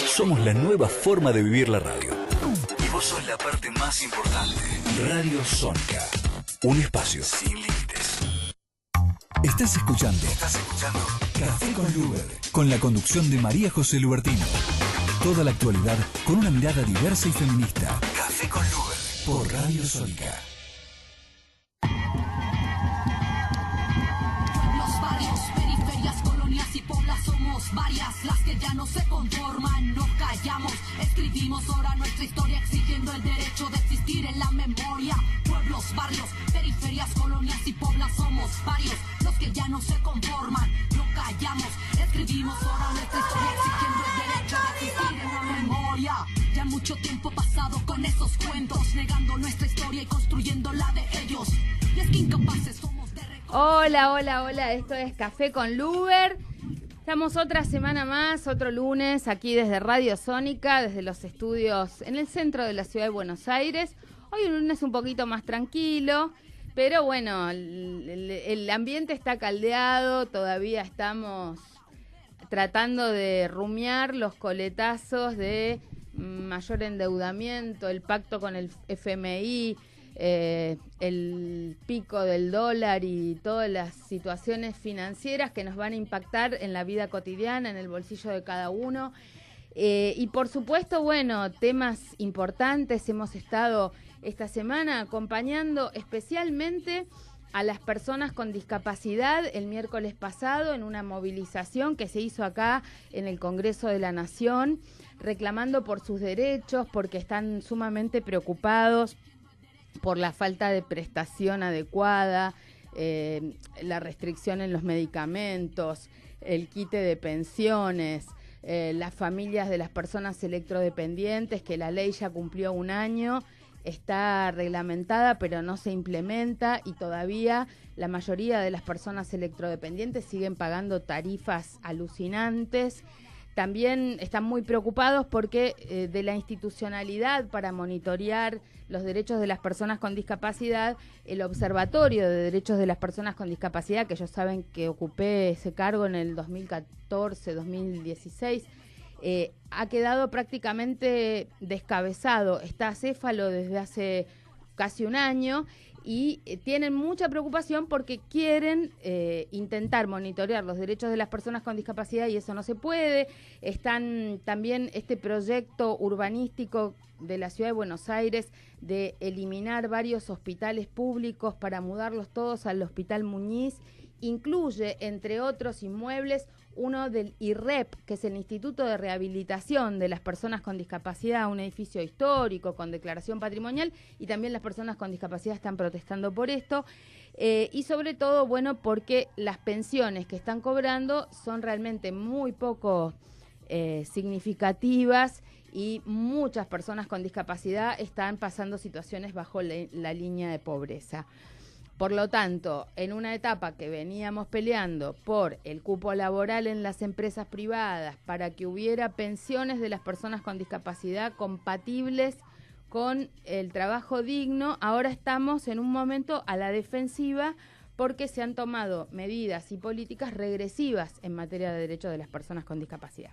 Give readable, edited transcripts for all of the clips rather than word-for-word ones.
Somos la nueva forma de vivir la radio. Y vos sos la parte más importante. Radio Sónica. Un espacio sin límites. Estás escuchando Café con Luber, con la conducción de María José Lubertino. Toda la actualidad con una mirada diversa y feminista. Café con Luber, por Radio Sónica. Los barrios, periferias, colonias y poblas somos varias las que ya no se conforman. Nos callamos, escribimos ahora nuestra historia exigiendo el derecho de existir en la memoria. Pueblos, barrios, periferias, colonias y poblas somos varios los que ya no se conforman. No callamos, escribimos ahora nuestra historia exigiendo el derecho de existir en la memoria. Ya mucho tiempo pasado con esos cuentos, negando nuestra historia y construyendo la de ellos. Y es que incapaces somos de Hola, hola, hola, esto es Café con Luber. Estamos otra semana más, otro lunes, aquí desde Radio Sónica, desde los estudios en el centro de la ciudad de Buenos Aires. Hoy un lunes un poquito más tranquilo, pero bueno, el ambiente está caldeado, todavía estamos tratando de rumiar los coletazos de mayor endeudamiento, el pacto con el FMI, el pico del dólar y todas las situaciones financieras que nos van a impactar en la vida cotidiana, en el bolsillo de cada uno. Y por supuesto, bueno, temas importantes. Hemos estado esta semana acompañando especialmente a las personas con discapacidad el miércoles pasado en una movilización que se hizo acá en el Congreso de la Nación, reclamando por sus derechos, porque están sumamente preocupados por la falta de prestación adecuada, la restricción en los medicamentos, el quite de pensiones, las familias de las personas electrodependientes, que la ley ya cumplió un año, está reglamentada pero no se implementa y todavía la mayoría de las personas electrodependientes siguen pagando tarifas alucinantes. También están muy preocupados porque de la institucionalidad para monitorear los derechos de las personas con discapacidad, el Observatorio de Derechos de las Personas con Discapacidad, que ellos saben que ocupé ese cargo en el 2014-2016, ha quedado prácticamente descabezado, está acéfalo desde hace casi un año y tienen mucha preocupación porque quieren intentar monitorear los derechos de las personas con discapacidad y eso no se puede. Están también este proyecto urbanístico de la Ciudad de Buenos Aires de eliminar varios hospitales públicos para mudarlos todos al Hospital Muñiz. Incluye, entre otros inmuebles, uno del IRREP, que es el Instituto de Rehabilitación de las Personas con Discapacidad, un edificio histórico con declaración patrimonial, y también las personas con discapacidad están protestando por esto, y sobre todo, bueno, porque las pensiones que están cobrando son realmente muy poco significativas y muchas personas con discapacidad están pasando situaciones bajo la línea de pobreza. Por lo tanto, en una etapa que veníamos peleando por el cupo laboral en las empresas privadas, para que hubiera pensiones de las personas con discapacidad compatibles con el trabajo digno, ahora estamos en un momento a la defensiva porque se han tomado medidas y políticas regresivas en materia de derechos de las personas con discapacidad.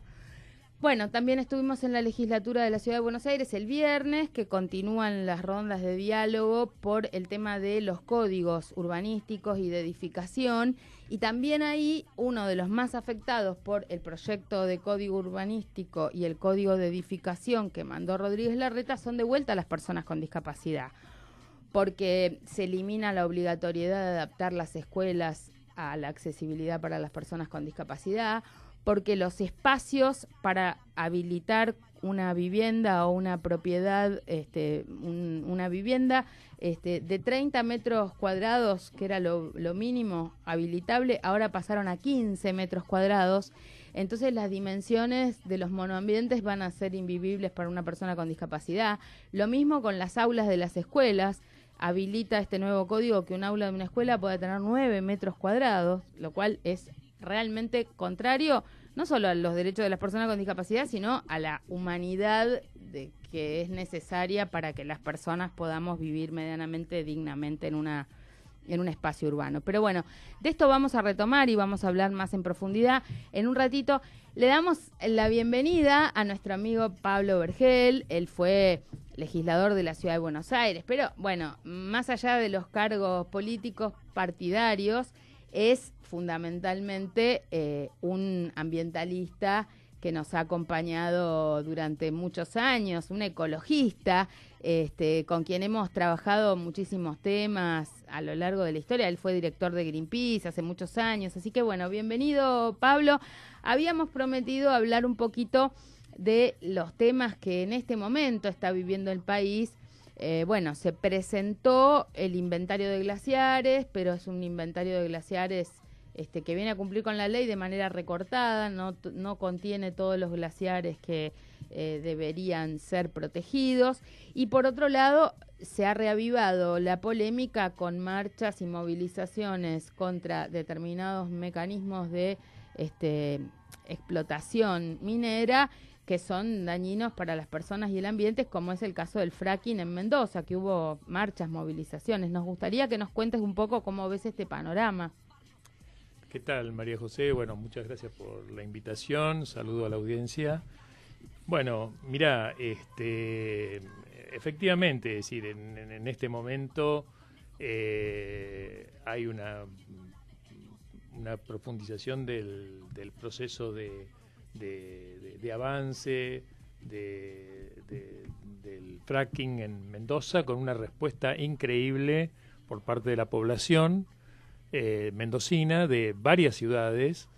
Bueno, también estuvimos en la legislatura de la Ciudad de Buenos Aires el viernes, que continúan las rondas de diálogo por el tema de los códigos urbanísticos y de edificación, y también ahí uno de los más afectados por el proyecto de código urbanístico y el código de edificación que mandó Rodríguez Larreta son de vuelta a las personas con discapacidad, porque se elimina la obligatoriedad de adaptar las escuelas a la accesibilidad para las personas con discapacidad, porque los espacios para habilitar una vivienda o una propiedad, una vivienda de 30 metros cuadrados, que era lo mínimo habilitable, ahora pasaron a 15 metros cuadrados. Entonces las dimensiones de los monoambientes van a ser invivibles para una persona con discapacidad. Lo mismo con las aulas de las escuelas. Habilita este nuevo código que un aula de una escuela pueda tener 9 metros cuadrados, lo cual es realmente contrario no solo a los derechos de las personas con discapacidad, sino a la humanidad que es necesaria para que las personas podamos vivir medianamente dignamente en una en un espacio urbano. Pero bueno, de esto vamos a retomar y vamos a hablar más en profundidad en un ratito. Le damos la bienvenida a nuestro amigo Pablo Vergel. Él fue legislador de la Ciudad de Buenos Aires, pero bueno, más allá de los cargos políticos partidarios, es fundamentalmente un ambientalista que nos ha acompañado durante muchos años, un ecologista, con quien hemos trabajado muchísimos temas a lo largo de la historia. Él fue director de Greenpeace hace muchos años, así que bueno, bienvenido Pablo. Habíamos prometido hablar un poquito de los temas que en este momento está viviendo el país. Bueno, se presentó el inventario de glaciares, pero es un inventario de glaciares que viene a cumplir con la ley de manera recortada, no contiene todos los glaciares que deberían ser protegidos. Y por otro lado, se ha reavivado la polémica con marchas y movilizaciones contra determinados mecanismos de explotación minera que son dañinos para las personas y el ambiente, como es el caso del fracking en Mendoza, que hubo marchas, movilizaciones. Nos gustaría que nos cuentes un poco cómo ves este panorama. ¿Qué tal, María José? Bueno, muchas gracias por la invitación. Saludo a la audiencia. Bueno, mira, efectivamente, es decir, en este momento hay una profundización del proceso de avance del fracking en Mendoza, con una respuesta increíble por parte de la población mendocina de varias ciudades.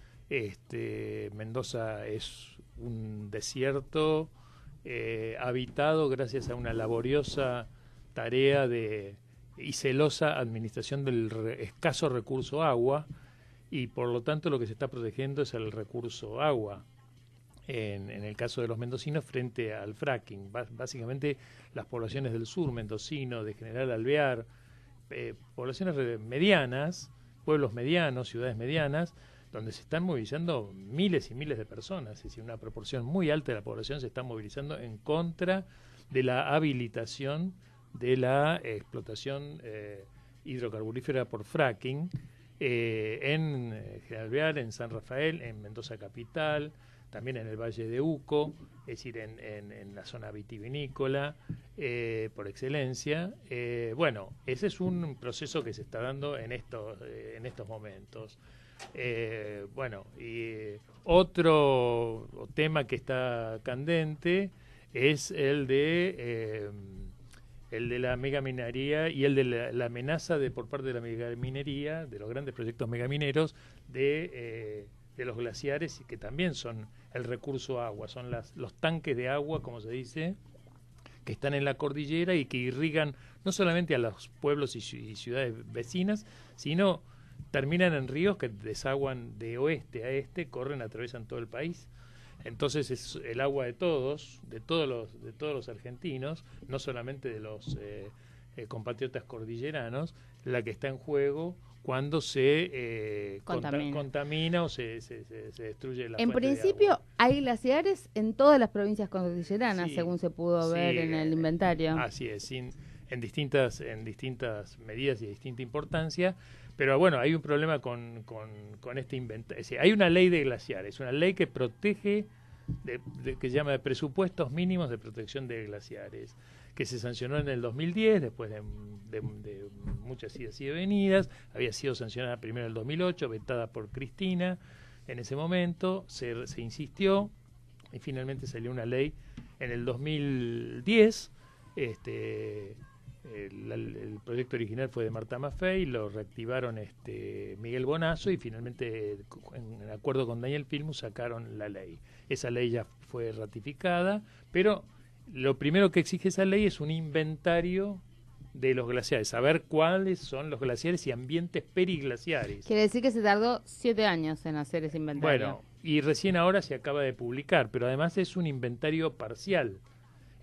Mendoza es un desierto habitado gracias a una laboriosa tarea y celosa administración del escaso recurso agua, y por lo tanto lo que se está protegiendo es el recurso agua en el caso de los mendocinos frente al fracking. Básicamente las poblaciones del sur mendocino, de General Alvear, poblaciones medianas, pueblos medianos, ciudades medianas, donde se están movilizando miles y miles de personas, es decir, una proporción muy alta de la población se está movilizando en contra de la habilitación de la explotación hidrocarburífera por fracking en General Alvear, en San Rafael, en Mendoza capital, también en el Valle de Uco, es decir, en la zona vitivinícola, por excelencia. Bueno, ese es un proceso que se está dando en estos momentos. Bueno, y otro tema que está candente es el de la megaminería y el de la amenaza por parte de la megaminería, de los grandes proyectos megamineros, de los glaciares, que también son el recurso agua, son los tanques de agua, como se dice, que están en la cordillera y que irrigan no solamente a los pueblos y ciudades vecinas, sino terminan en ríos que desaguan de oeste a este, atraviesan todo el país. Entonces es el agua de todos los argentinos, no solamente de los compatriotas cordilleranos, la que está en juego cuando se contamina o se destruye la fuente de agua. En principio hay glaciares en todas las provincias cordilleranas, sí, según se pudo ver en el inventario. Así es, en distintas medidas y de distinta importancia. Pero bueno, hay un problema con este inventario. Es decir, hay una ley de glaciares, una ley que protege, que se llama de presupuestos mínimos de protección de glaciares, que se sancionó en el 2010, después de muchas idas y venidas. Había sido sancionada primero en el 2008, vetada por Cristina. En ese momento se insistió y finalmente salió una ley en el 2010. El proyecto original fue de Marta Maffei, lo reactivaron Miguel Bonazo y finalmente, en acuerdo con Daniel Filmus, sacaron la ley. Esa ley ya fue ratificada, pero lo primero que exige esa ley es un inventario de los glaciares, saber cuáles son los glaciares y ambientes periglaciares. Quiere decir que se tardó 7 años en hacer ese inventario. Bueno, y recién ahora se acaba de publicar, pero además es un inventario parcial.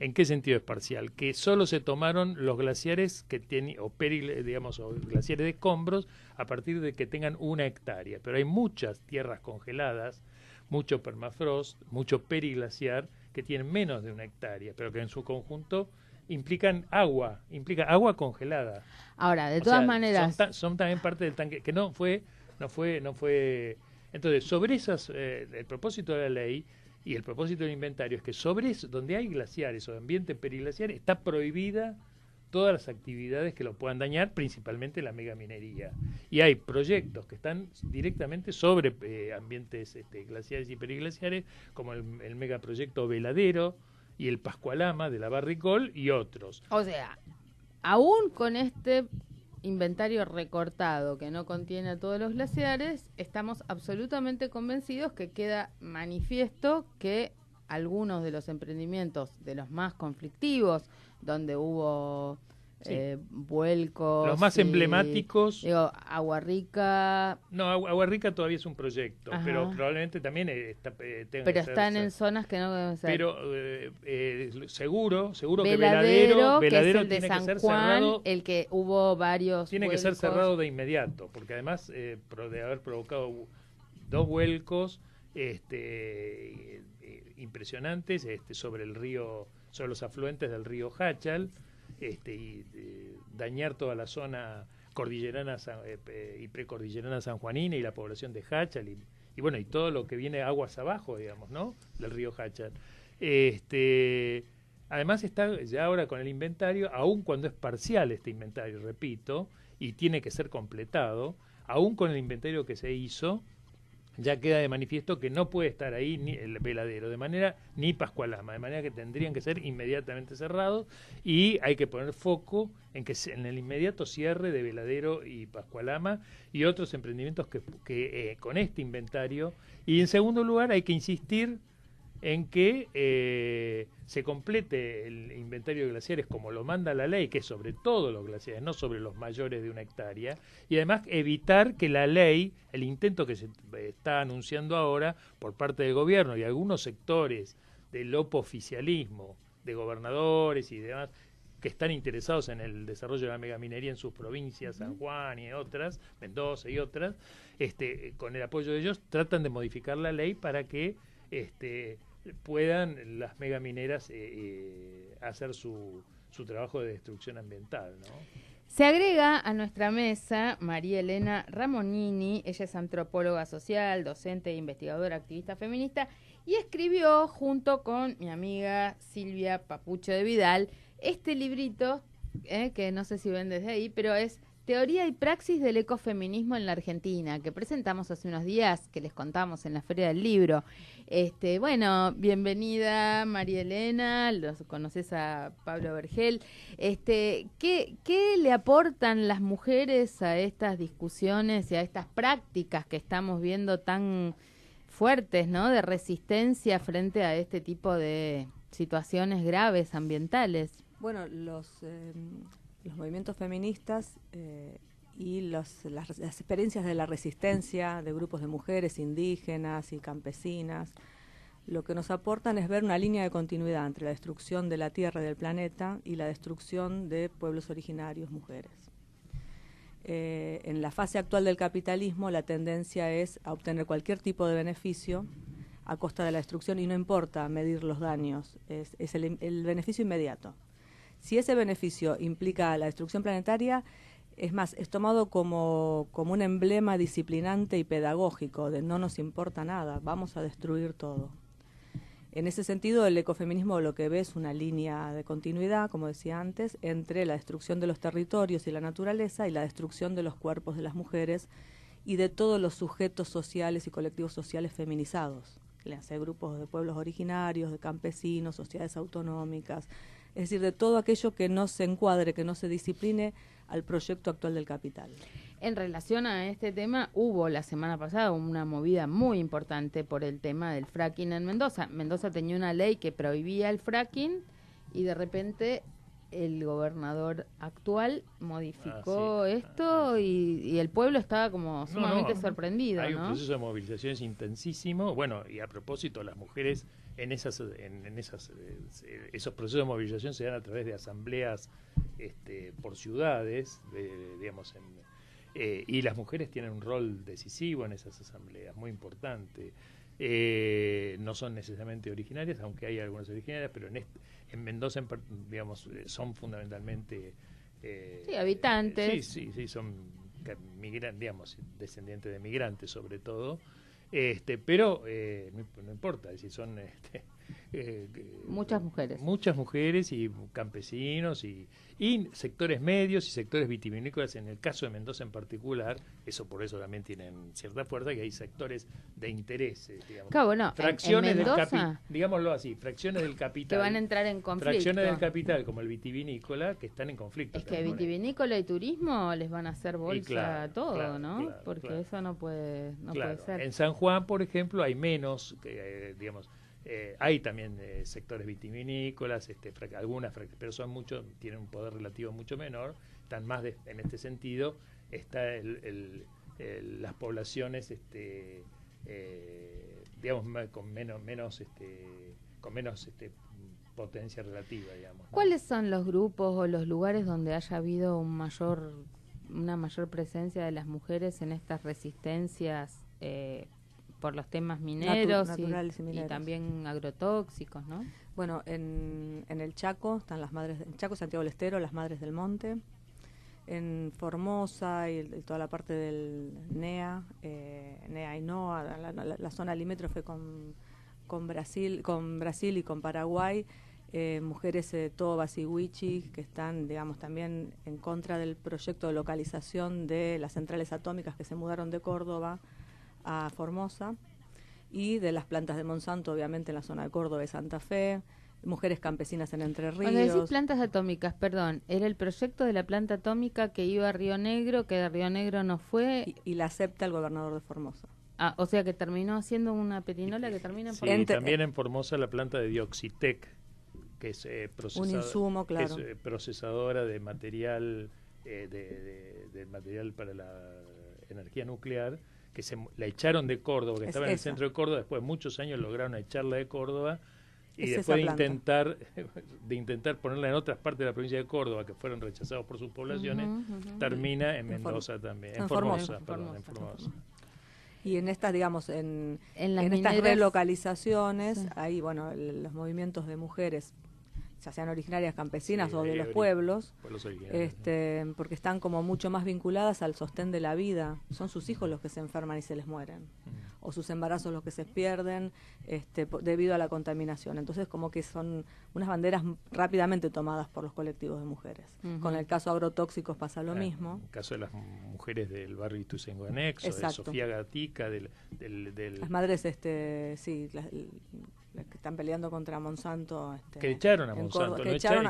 ¿En qué sentido es parcial? Que solo se tomaron los glaciares que tienen, o glaciares de escombros, a partir de que tengan 1 hectárea. Pero hay muchas tierras congeladas, mucho permafrost, mucho periglaciar, que tienen menos de 1 hectárea, pero que en su conjunto implica agua congelada. Ahora, de todas maneras, son también parte del tanque, que no fue. Entonces, sobre esas, el propósito de la ley y el propósito del inventario es que sobre eso, donde hay glaciares o ambiente periglaciar, está prohibida todas las actividades que lo puedan dañar, principalmente la megaminería. Y hay proyectos que están directamente sobre ambientes glaciares y periglaciares, como el megaproyecto Veladero y el Pascualama de la Barricol y otros. O sea, aún con este inventario recortado que no contiene a todos los glaciares, estamos absolutamente convencidos que queda manifiesto que algunos de los emprendimientos, de los más conflictivos, donde hubo vuelcos... Los más emblemáticos... Digo, Agua Rica... No, Agua Rica todavía es un proyecto, Ajá. pero probablemente también pero están en zonas que no deben ser. Pero seguro Veladero, que es el de tiene San que ser Juan, cerrado... el que hubo varios Tiene vuelcos. que ser cerrado de inmediato, porque además de haber provocado 2 vuelcos impresionantes sobre el río, sobre los afluentes del río Háchal, y dañar toda la zona cordillerana y precordillerana sanjuanina y la población de Háchal y bueno, y todo lo que viene aguas abajo, digamos, ¿no? Del río Háchal. Además está ya ahora con el inventario, aun cuando es parcial este inventario, repito, y tiene que ser completado, aun con el inventario que se hizo, ya queda de manifiesto que no puede estar ahí ni el Veladero ni Pascualama, de manera que tendrían que ser inmediatamente cerrados y hay que poner foco en que en el inmediato cierre de Veladero y Pascualama y otros emprendimientos que con este inventario. Y en segundo lugar hay que insistir en que se complete el inventario de glaciares como lo manda la ley, que es sobre todos los glaciares, no sobre los mayores de 1 hectárea, y además evitar que la ley, el intento que se está anunciando ahora por parte del gobierno y algunos sectores del oficialismo, de gobernadores y demás, que están interesados en el desarrollo de la megaminería en sus provincias, San Juan y otras, Mendoza y otras, con el apoyo de ellos, tratan de modificar la ley para que puedan las megamineras hacer su trabajo de destrucción ambiental, ¿no? Se agrega a nuestra mesa María Elena Ramonini. Ella es antropóloga social, docente e investigadora, activista feminista, y escribió junto con mi amiga Silvia Papucho de Vidal este librito, que no sé si ven desde ahí, pero es Teoría y Praxis del Ecofeminismo en la Argentina, que presentamos hace unos días, que les contamos en la Feria del Libro. Bueno, bienvenida María Elena, los conoces a Pablo Vergel. ¿Qué le aportan las mujeres a estas discusiones y a estas prácticas que estamos viendo tan fuertes, ¿no? De resistencia frente a este tipo de situaciones graves ambientales? Bueno, los movimientos feministas y las experiencias de la resistencia de grupos de mujeres indígenas y campesinas, lo que nos aportan es ver una línea de continuidad entre la destrucción de la tierra y del planeta y la destrucción de pueblos originarios, mujeres. En la fase actual del capitalismo, la tendencia es a obtener cualquier tipo de beneficio a costa de la destrucción y no importa medir los daños, es el beneficio inmediato. Si ese beneficio implica la destrucción planetaria, es más, es tomado como un emblema disciplinante y pedagógico de no nos importa nada, vamos a destruir todo. En ese sentido, el ecofeminismo lo que ve es una línea de continuidad, como decía antes, entre la destrucción de los territorios y la naturaleza y la destrucción de los cuerpos de las mujeres y de todos los sujetos sociales y colectivos sociales feminizados. Hay grupos de pueblos originarios, de campesinos, sociedades autonómicas, es decir, de todo aquello que no se encuadre, que no se discipline al proyecto actual del capital. En relación a este tema, hubo la semana pasada una movida muy importante por el tema del fracking en Mendoza. Mendoza tenía una ley que prohibía el fracking y de repente el gobernador actual modificó esto y el pueblo estaba como sumamente sorprendido, Hay ¿no? un proceso de movilizaciones intensísimo. Bueno, y a propósito, las mujeres esos procesos de movilización se dan a través de asambleas por ciudades, digamos, y las mujeres tienen un rol decisivo en esas asambleas, muy importante. no son necesariamente originarias, aunque hay algunas originarias, pero en Mendoza, digamos, son fundamentalmente... sí, habitantes. Sí, son migrantes, digamos, descendientes de migrantes sobre todo, pero no importa, es decir, son muchas mujeres y campesinos y sectores medios y sectores vitivinícolas. En el caso de Mendoza en particular, por eso también tienen cierta fuerza, que hay sectores de interés, digamos. Claro, bueno, fracciones en Mendoza, digámoslo así, fracciones del capital. que van a entrar en conflicto. Fracciones del capital, como el vitivinícola, que están en conflicto. Es que vitivinícola y turismo les van a hacer bolsa a todo, claro, ¿no? claro, porque claro. Eso no puede ser. En San Juan, por ejemplo, hay menos, digamos, hay también sectores vitivinícolas, pero son muchos, tienen un poder relativo mucho menor, están más en este sentido, está las poblaciones, digamos, con menos potencia relativa, digamos, ¿no? ¿Cuáles son los grupos o los lugares donde haya habido una mayor presencia de las mujeres en estas resistencias por los temas mineros naturales y y mineros. también agrotóxicos, ¿no? Bueno, en el Chaco están las madres, en Chaco, Santiago del Estero, las Madres del Monte. En Formosa y toda la parte del NEA y NOA, la zona limítrofe con Brasil y con Paraguay, mujeres tobas y huichis que están, digamos, también en contra del proyecto de localización de las centrales atómicas que se mudaron de Córdoba a Formosa, y de las plantas de Monsanto, obviamente en la zona de Córdoba y Santa Fe, mujeres campesinas en Entre Ríos. Cuando decís plantas atómicas, perdón, era el proyecto de la planta atómica que iba a Río Negro, que de Río Negro no fue. Y la acepta el gobernador de Formosa. Ah, o sea que terminó siendo una perinola que termina en Sí, Formosa. y también en Formosa la planta de Dioxitec, que es un insumo, claro, que es procesadora de material de material para la energía nuclear, que la echaron de Córdoba, que estaba en el centro de Córdoba. Después de muchos años lograron echarla de Córdoba, y después de intentar ponerla en otras partes de la provincia de Córdoba, que fueron rechazados por sus poblaciones, termina en Mendoza también, en Formosa. Y en estas, digamos, en estas estas relocalizaciones, ahí, bueno, los movimientos de mujeres, ya sean originarias campesinas o de los pueblos, porque están como mucho más vinculadas al sostén de la vida. Son sus hijos los que se enferman y se les mueren, o sus embarazos los que se pierden debido a la contaminación. Entonces, como que son unas banderas rápidamente tomadas por los colectivos de mujeres. Con el caso agrotóxicos pasa lo mismo. En el caso de las mujeres del barrio Ituzaingó Anexo, de Sofía Gatica, las madres, las que están peleando contra Monsanto, que echaron a Monsanto, echaron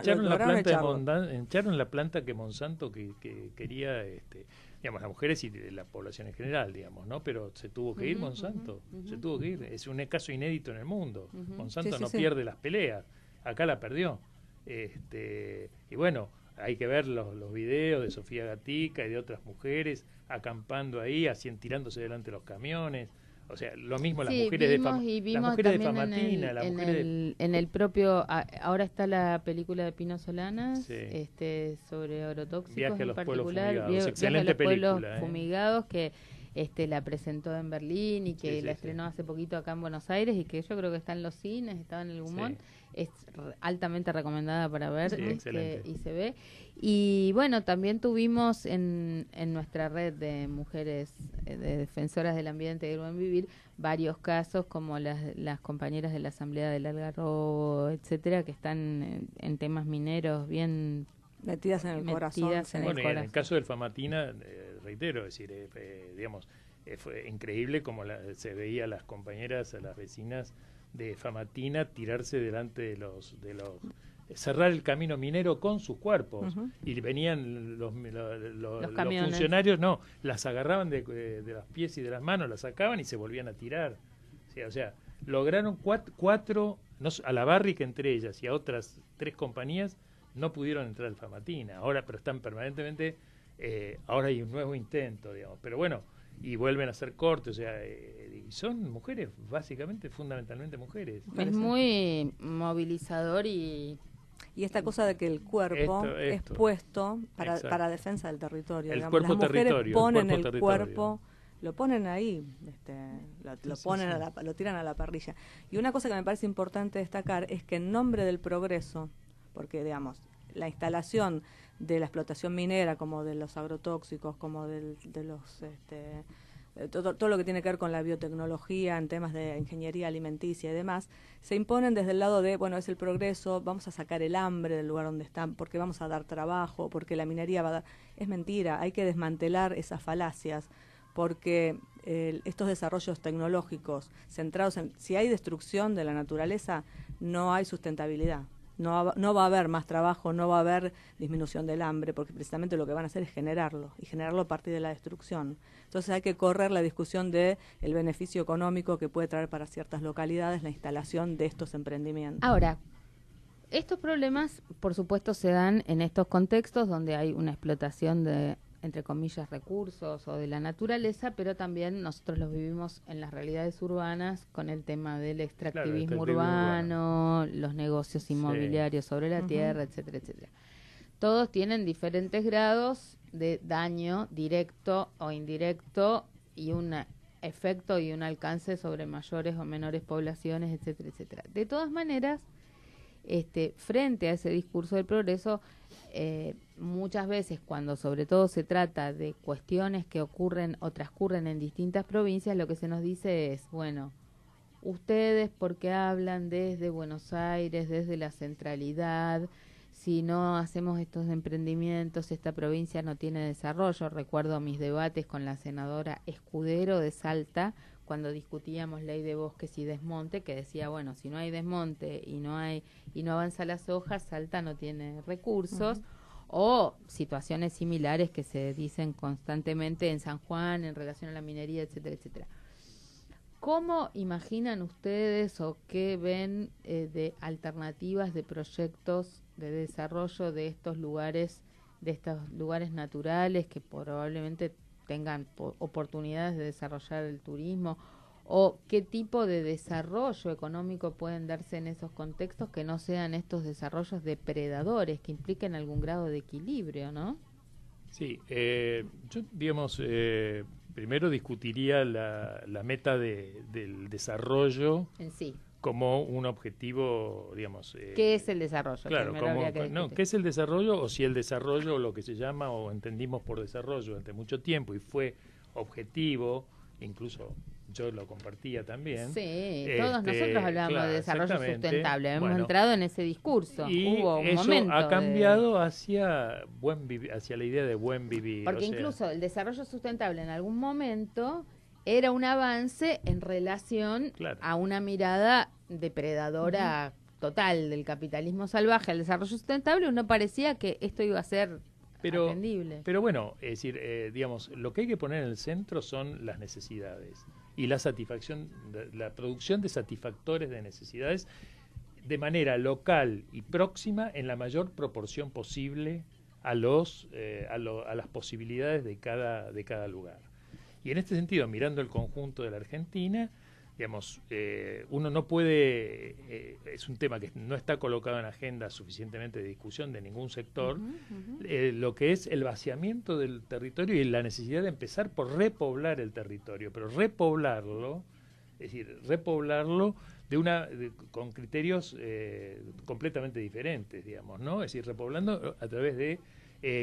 la planta que Monsanto que quería, digamos, las mujeres y de la población en general, digamos, ¿no? Pero se tuvo que ir Monsanto, se tuvo que ir. Es un caso inédito en el mundo. Monsanto no pierde las peleas, acá la perdió. Y bueno, hay que ver los videos de Sofía Gatica y de otras mujeres acampando ahí, tirándose delante de los camiones. O sea, lo mismo las mujeres de Famatina, en el propio, ahora está la película de Pino Solanas, sobre agrotóxicos, Viaje a los pueblos fumigados, excelente película, fumigados, que la presentó en Berlín y que la estrenó hace poquito acá en Buenos Aires, y que yo creo que está en los cines, estaba en el Gumón. Es altamente recomendada para ver, y se ve. Y bueno, también tuvimos en nuestra red de mujeres de defensoras del ambiente y del buen vivir varios casos, como las compañeras de la Asamblea del Algarrobo, etcétera, que están en temas mineros bien metidas en el corazón. Bueno, y en el caso del Famatina, reitero, es decir, digamos, fue increíble como se veía a las compañeras, a las vecinas de Famatina tirarse delante de los cerrar el camino minero con sus cuerpos, y venían los funcionarios, las agarraban de los pies y de las manos, las sacaban y se volvían a tirar. O sea, lograron cuatro, a la Barrick entre ellas y a otras 3 compañías, no pudieron entrar al Famatina, pero están permanentemente, ahora hay un nuevo intento, digamos, pero bueno, y vuelven a hacer cortes, o sea, y son mujeres, básicamente, fundamentalmente mujeres. Es muy movilizador y esta cosa de que el cuerpo es puesto para defensa del territorio. El digamos. cuerpo Las mujeres territorio, ponen el cuerpo lo ponen ahí, lo tiran a la parrilla. Y una cosa que me parece importante destacar es que en nombre del progreso, porque digamos, la instalación de la explotación minera, como de los agrotóxicos, como de los todo lo que tiene que ver con la biotecnología en temas de ingeniería alimenticia y demás, se imponen desde el lado de, bueno, es el progreso, vamos a sacar el hambre del lugar donde están, porque vamos a dar trabajo, porque la minería va a dar... Es mentira, hay que desmantelar esas falacias, porque estos desarrollos tecnológicos centrados en... Si hay destrucción de la naturaleza, no hay sustentabilidad. No va a haber más trabajo, no va a haber disminución del hambre, porque precisamente lo que van a hacer es generarlo, y generarlo a partir de la destrucción. Entonces hay que correr la discusión de el beneficio económico que puede traer para ciertas localidades la instalación de estos emprendimientos. Ahora, estos problemas, por supuesto, se dan en estos contextos donde hay una explotación de, entre comillas, recursos o de la naturaleza, pero también nosotros los vivimos en las realidades urbanas con el tema del extractivismo urbano, los negocios inmobiliarios sobre la tierra, etcétera, etcétera. Todos tienen diferentes grados de daño directo o indirecto y un efecto y un alcance sobre mayores o menores poblaciones, etcétera, etcétera. De todas maneras, frente a ese discurso del progreso, muchas veces cuando sobre todo se trata de cuestiones que ocurren o transcurren en distintas provincias, lo que se nos dice es, bueno, ustedes porque hablan desde Buenos Aires, desde la centralidad, si no hacemos estos emprendimientos, esta provincia no tiene desarrollo. Recuerdo mis debates con la senadora Escudero de Salta, cuando discutíamos ley de bosques y desmonte, que decía, bueno, si no hay desmonte y no avanza la soja, Salta no tiene recursos, o situaciones similares que se dicen constantemente en San Juan en relación a la minería, etcétera, etcétera. ¿Cómo imaginan ustedes o qué ven de alternativas de proyectos de desarrollo de estos lugares naturales que probablemente tengan oportunidades de desarrollar el turismo, o qué tipo de desarrollo económico pueden darse en esos contextos que no sean estos desarrollos depredadores, que impliquen algún grado de equilibrio, ¿no? Sí, yo, digamos, primero discutiría la meta del desarrollo en sí, como un objetivo, digamos... ¿qué es el desarrollo? Claro, ¿qué es el desarrollo? O si el desarrollo, lo que se llama o entendimos por desarrollo durante mucho tiempo y fue objetivo, incluso yo lo compartía también. Sí, todos nosotros hablamos de desarrollo sustentable, hemos bueno, entrado en ese discurso. Y hubo un eso momento ha cambiado hacia hacia la idea de buen vivir. Porque incluso el desarrollo sustentable en algún momento era un avance en relación a una mirada depredadora total del capitalismo salvaje al desarrollo sustentable. Uno parecía que esto iba a ser atendible. Pero bueno, es decir, digamos, lo que hay que poner en el centro son las necesidades y la satisfacción, la producción de satisfactores de necesidades de manera local y próxima en la mayor proporción posible a las posibilidades de cada lugar. Y en este sentido, mirando el conjunto de la Argentina, digamos, uno no puede, es un tema que no está colocado en agenda suficientemente de discusión de ningún sector, lo que es el vaciamiento del territorio y la necesidad de empezar por repoblar el territorio, pero repoblarlo, es decir, repoblarlo con criterios completamente diferentes, digamos, ¿no? Es decir, repoblando a través de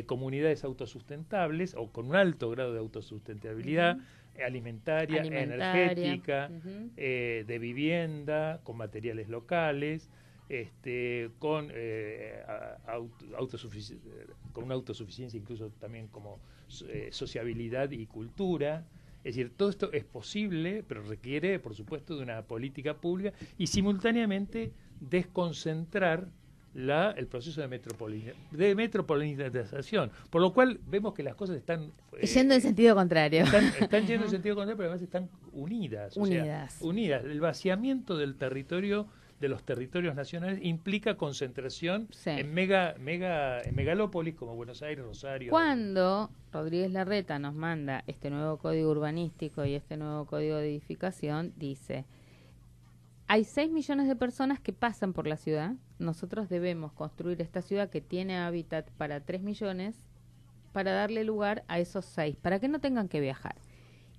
comunidades autosustentables o con un alto grado de autosustentabilidad alimentaria, energética, de vivienda, con materiales locales, con una autosuficiencia incluso también como sociabilidad y cultura. Es decir, todo esto es posible, pero requiere, por supuesto, de una política pública y simultáneamente desconcentrar el proceso de metropolitización, por lo cual vemos que las cosas están yendo en sentido contrario. Están yendo en sentido contrario, pero además están unidas. Unidas. El vaciamiento del territorio, de los territorios nacionales, implica concentración en megalópolis como Buenos Aires, Rosario. Cuando Rodríguez Larreta nos manda este nuevo código urbanístico y este nuevo código de edificación, dice: hay 6 millones de personas que pasan por la ciudad. Nosotros debemos construir esta ciudad que tiene hábitat para 3 millones para darle lugar a esos 6, para que no tengan que viajar.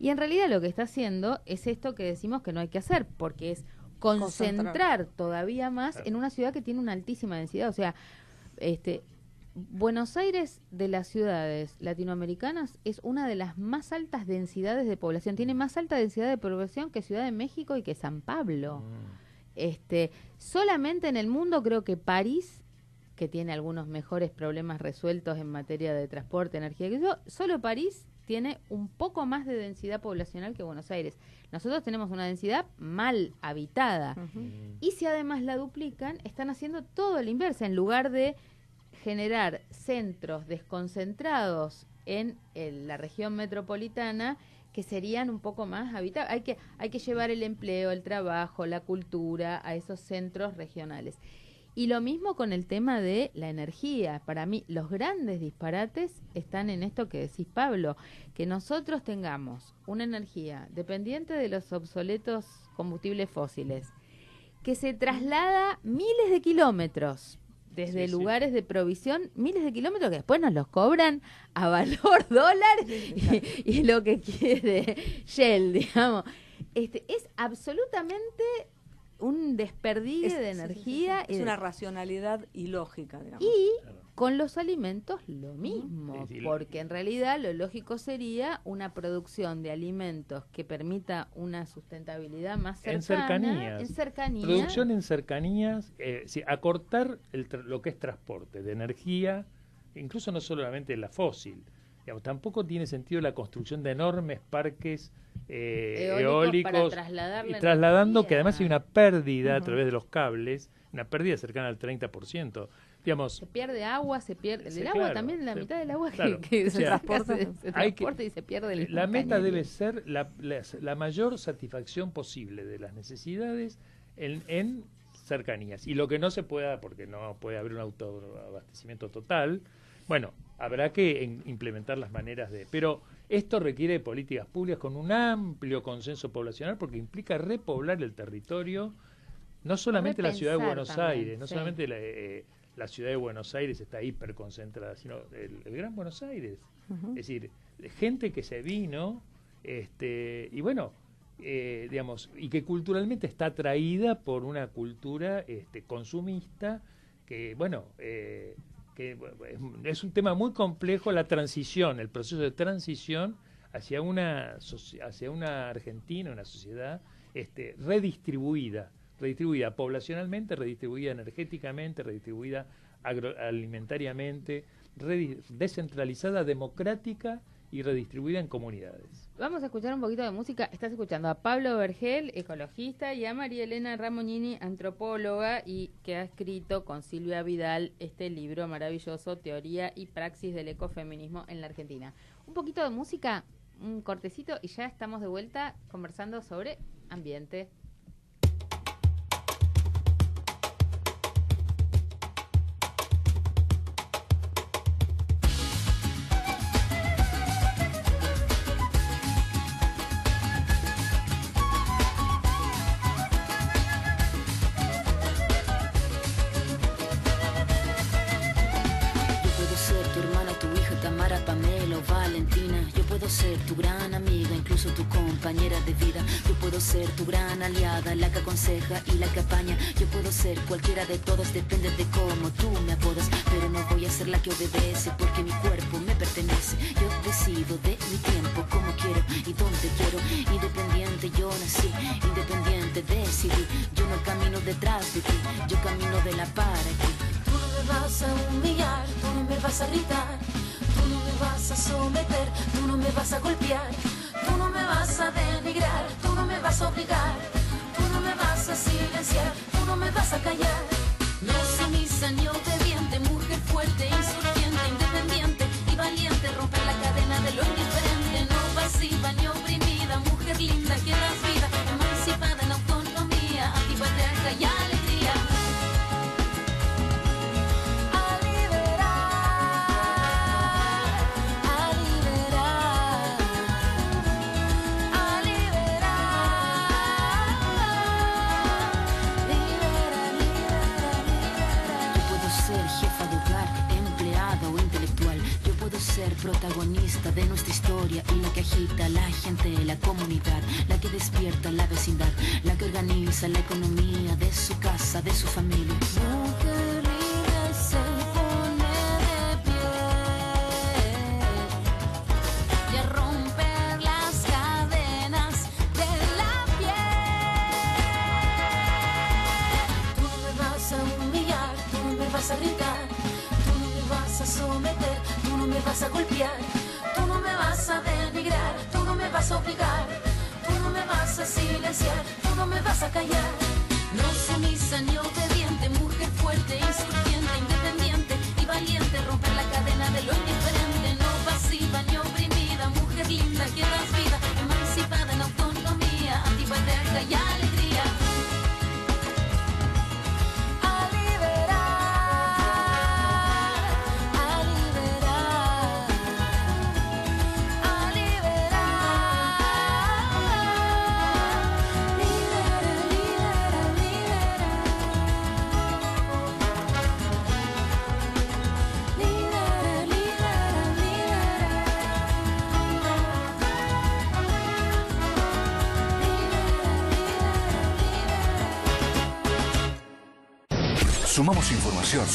Y en realidad lo que está haciendo es esto que decimos que no hay que hacer, porque es concentrar todavía más en una ciudad que tiene una altísima densidad. O sea, Buenos Aires, de las ciudades latinoamericanas, es una de las más altas densidades de población. Tiene más alta densidad de población que Ciudad de México y que San Pablo. Solamente en el mundo creo que París, que tiene algunos mejores problemas resueltos en materia de transporte, energía, solo París tiene un poco más de densidad poblacional que Buenos Aires. Nosotros tenemos una densidad mal habitada. Y si además la duplican, están haciendo todo lo inverso. En lugar de generar centros desconcentrados en la región metropolitana, que serían un poco más habitables. Hay que llevar el empleo, el trabajo, la cultura a esos centros regionales. Y lo mismo con el tema de la energía. Para mí, los grandes disparates están en esto que decís, Pablo, que nosotros tengamos una energía dependiente de los obsoletos combustibles fósiles, que se traslada miles de kilómetros desde lugares de provisión, miles de kilómetros que después nos los cobran a valor dólar y lo que quiere Shell, digamos. Es absolutamente un desperdicio de energía. Es una racionalidad ilógica, digamos. Y con los alimentos lo mismo, porque en realidad lo lógico sería una producción de alimentos que permita una sustentabilidad más cercana. En cercanías. Producción en cercanías, acortar lo que es transporte de energía, incluso no solamente la fósil. Digamos, tampoco tiene sentido la construcción de enormes parques eólicos y trasladando, que además hay una pérdida a través de los cables, una pérdida cercana al 30%. Digamos, se pierde agua, se pierde el agua, claro, también la mitad del agua que se transporta y se pierde la meta debe ser la mayor satisfacción posible de las necesidades en cercanías. Y lo que no se pueda, porque no puede haber un autoabastecimiento total, bueno, habrá que implementar las maneras de... Pero esto requiere de políticas públicas con un amplio consenso poblacional porque implica repoblar el territorio, no solamente la ciudad de Buenos también, Aires, no solamente la ciudad de Buenos Aires está hiperconcentrada, sino el Gran Buenos Aires. Es decir, gente que se vino, y bueno, digamos, y que culturalmente está atraída por una cultura consumista, que bueno, que es un tema muy complejo, la transición, el proceso de transición hacia una Argentina, una sociedad redistribuida poblacionalmente, redistribuida energéticamente, redistribuida agroalimentariamente, descentralizada, democrática y redistribuida en comunidades. Vamos a escuchar un poquito de música. Estás escuchando a Pablo Vergel, ecologista, y a María Elena Ramognini, antropóloga, y que ha escrito con Silvia Vidal este libro maravilloso, Teoría y Praxis del Ecofeminismo en la Argentina. Un poquito de música, un cortecito, y ya estamos de vuelta conversando sobre ambiente. Ser tu gran amiga, incluso tu compañera de vida. Yo puedo ser tu gran aliada, la que aconseja y la que apaña. Yo puedo ser cualquiera de todos, depende de cómo tú me apodas. Pero no voy a ser la que obedece, porque mi cuerpo me pertenece. Yo decido de mi tiempo, como quiero y donde quiero. Independiente yo nací, independiente decidí. Yo no camino detrás de ti, yo camino de la para aquí. Tú no me vas a humillar, tú no me vas a gritar. Tú no me vas a someter, tú no me vas a golpear, tú no me vas a denigrar, tú no me vas a obligar, tú no me vas a silenciar, tú no me vas a callar. No sumisa ni obediente, mujer fuerte, insurgente, independiente y valiente, romper la cadena de lo indiferente, no pasiva ni oprimida, mujer linda que das vida, emancipada en autonomía, antipatriarca y alegría. protagonista de nuestra historia y la que agita a la gente, la comunidad, la que despierta la vecindad, la que organiza la economía de su casa, de su familia. Mujer libre se pone de pie y a romper las cadenas de la piel. Tú no me vas a humillar, tú no me vas a gritar, tú no me vas a someter, tú no me vas a golpear, tú no me vas a denigrar, tú no me vas a obligar, tú no me vas a silenciar, tú no me vas a callar. No sumisa ni obediente, mujer fuerte, insurgente, independiente y valiente, romper la cadena de lo indiferente, no pasiva ni oprimida, mujer linda que das vida, emancipada en autonomía, antipatriarca y alegría. A liberar, a liberar, a liberar. Libera, libera, libera. Libera, libera, Sumamos información.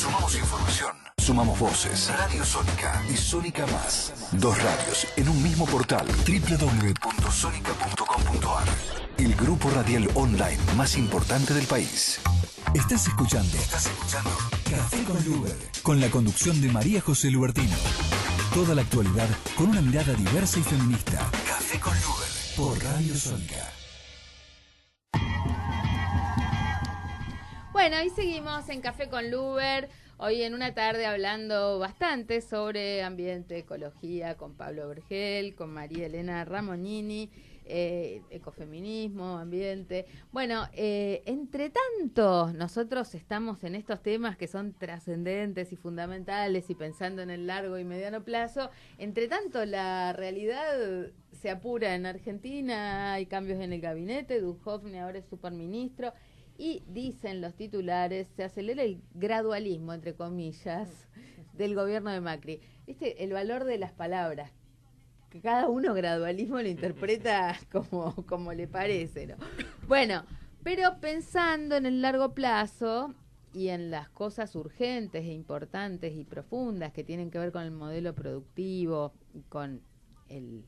Sumamos voces. Radio Sónica y Sónica Más. Dos radios en un mismo portal. www.sonica.com.ar. El grupo radial online más importante del país. Estás escuchando Café con Luber, con la conducción de María José Lubertino. Toda la actualidad con una mirada diversa y feminista. Café con Luber por Radio Sónica. Bueno, y seguimos en Café con Luber, hoy en una tarde hablando bastante sobre ambiente, ecología, con Pablo Vergel, con María Elena Ramonini, ecofeminismo, ambiente. Bueno, entre tanto, nosotros estamos en estos temas que son trascendentes y fundamentales y pensando en el largo y mediano plazo. Entre tanto, la realidad se apura en Argentina, hay cambios en el gabinete, Duhovne ahora es superministro. Y dicen los titulares, se acelera el gradualismo, entre comillas, del gobierno de Macri. El valor de las palabras, que cada uno gradualismo lo interpreta como le parece, ¿no? Bueno, pero pensando en el largo plazo y en las cosas urgentes e importantes y profundas que tienen que ver con el modelo productivo, con el